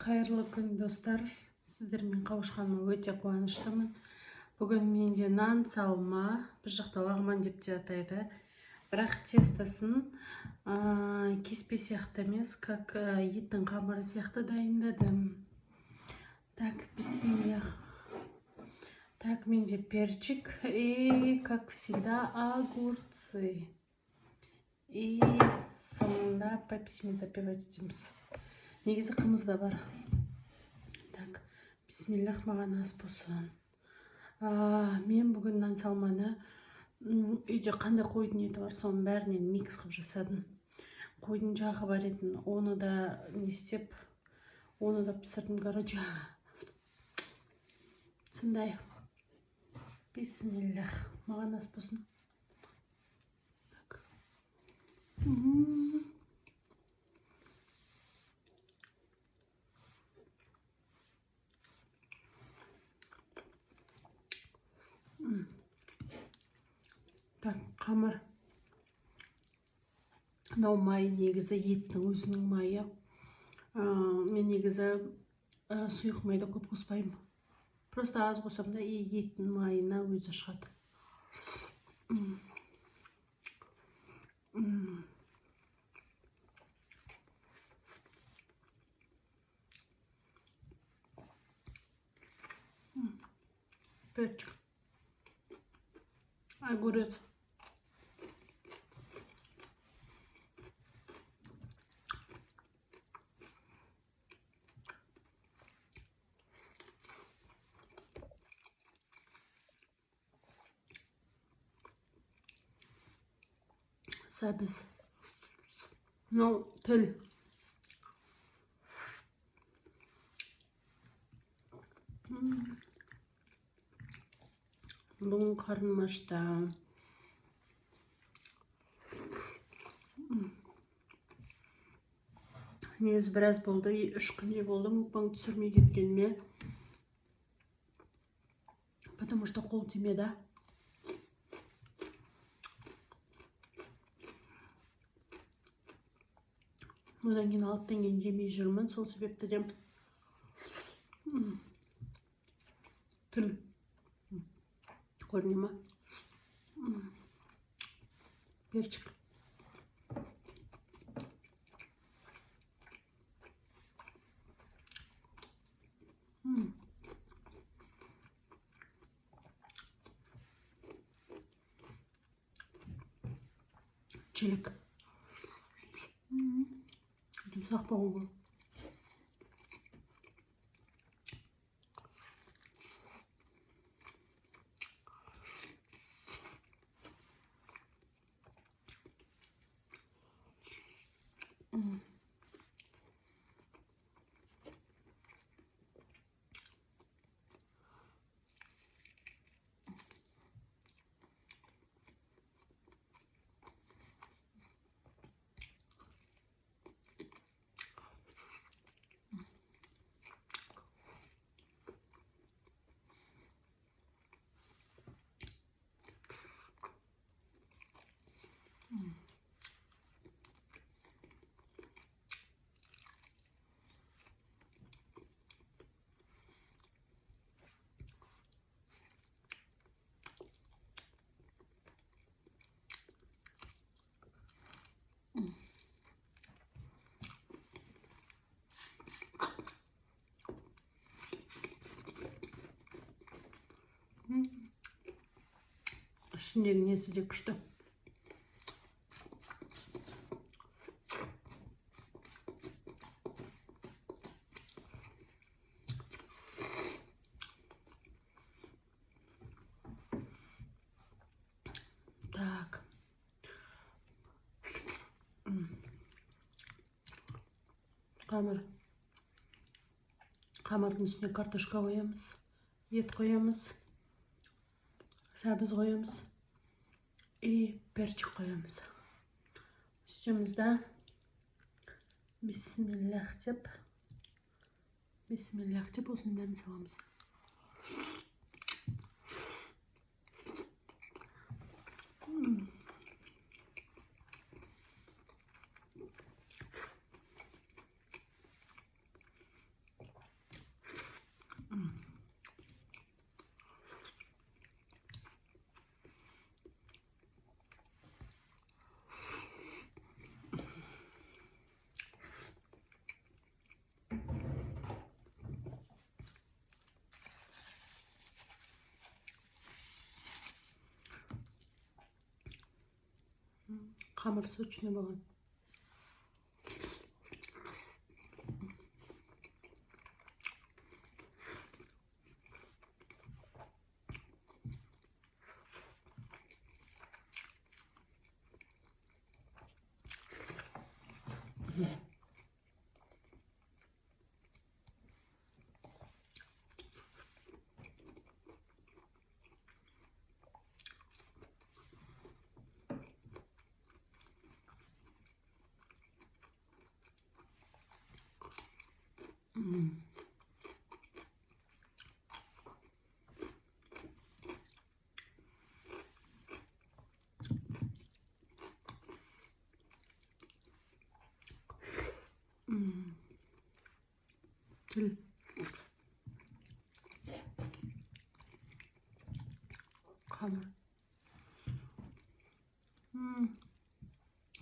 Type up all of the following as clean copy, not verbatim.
Қайырлы күн достар, сіздермен қауышқаныма өте қуаныштымын. Бүгін менде нан салма, біз жақта лағман деп те атайды. Бірақ тестосын кеспе сияқты емес, как еттің қамыры сияқты дайындадым. Так, бисмиллах. Так, менде перчик и, как всегда, огурцы. И соңында пепсимен запивать етеміз. Негізі қымыз да бар. Так, бисмиллах, маған ас болсын. Мен бүгін нан салманы үйде қандай қойдың еті бар, соның бәрінен микс қылып жасадым. Қойдың жағы бар етін, оны да не істеп, оны да пісірдім, короче. Сондай. Бисмиллах, маған ас болсын. Так. Так, қамыр. Мынау май негізі еттің өзінің майы. Мен негізі сұйық майды көп қоспаймын. Просто аз қосам да еттің майына өзі шығады. Перчик. Огурец. Сәбіз. Мынау тіл. Бүгін қарным ашты. Негізі біраз болды, 3 күндей болды мукбанг түсірмей кеткеніме. Потому что қол тимеді. Одан кейін алттан кейін жемей жүрмін, сол себепті де тіл көріне ма? Перчик. Чилик. Жұмсақ болған ғой. Ішіндегі несі де күшті. Так. Қамырдың үстіне картошка қоямыз, ет қоямыз, сәбіз қоямыз и перчик қоямыз. Үстеміз да бисмиллах деп осының бәрін саламыз. Қамыр сочный болған. Тіл. Қамыр.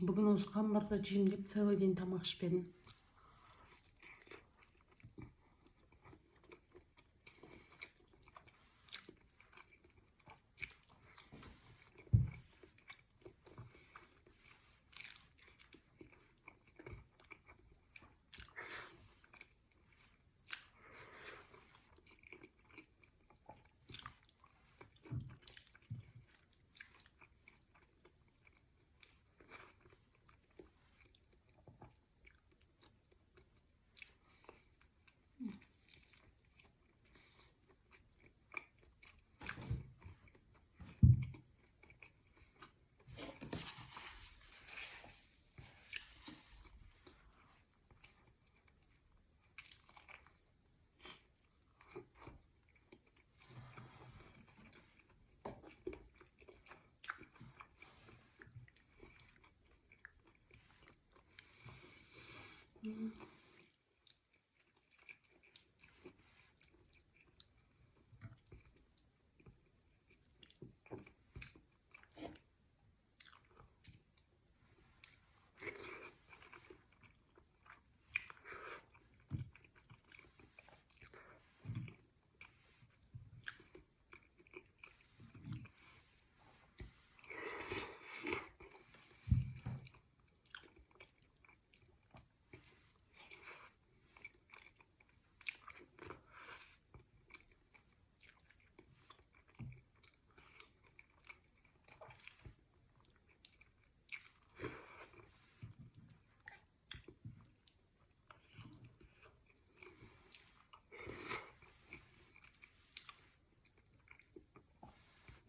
Бүгін осы қамырды жеймін деп целый день тамақ ішпедім.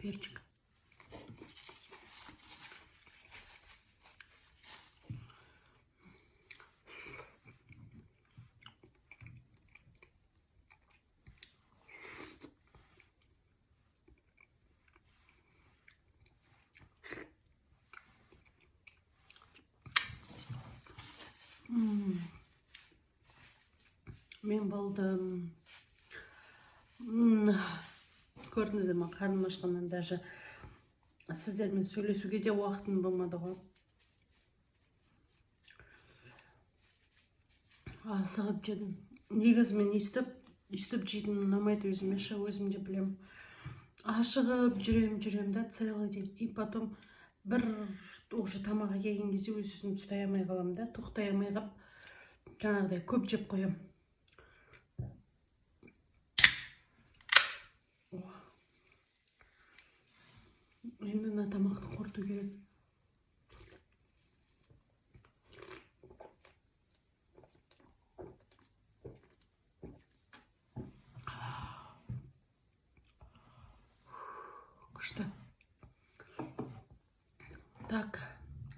Перчик. Мен болдым. Көрдіңіздер ме, қарным ашқаннан даже сіздермен сөйлесуге де уақытым болмады ғой. Асығып жедім. Негізі мен өйстіп жейтін ұнамайды өзіме, өзім де білем. Ашығып жүрем да целый день. И потом бір уже тамаққа келген кезде өзін ұстай алмай қалам да, тоқтай алмай қалып, жаңағыдай көп жеп қоям. Енді мына тамақты қорыту керек. Күшті. Так,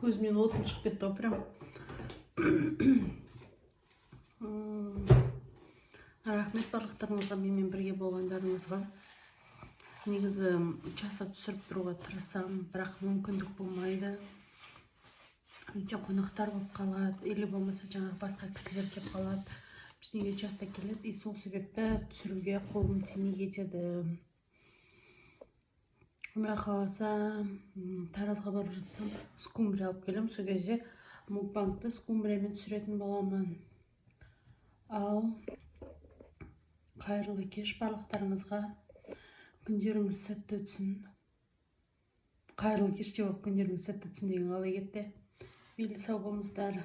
көзімнен отым шығып кетті прям. Рахмет барлықтарыңызға, менімен бірге болғандарыңызға. Негізі часто түсіріп тұруға тырысам, бірақ мүмкіндік болмайды. Өте қонақтар болып қалады, или болмаса жаңағы басқа кісілер келіп қалады. Бізде часто келеді, и сол себепті түсіруге қолым тимей кетеді. Құдай қаласа, Таразға барып жатсам, скумбрия алып келем. Сол кезде мукбангты скумбриямен түсіретін боламын. Ал қайырлы кеш барлықтарыңызға. Күндеріңіз сәтті өтсін. Қайырлы кеш деп күндеріңіз сәтті өтсін деген қалай кетті. мейлі сау болыңыздар.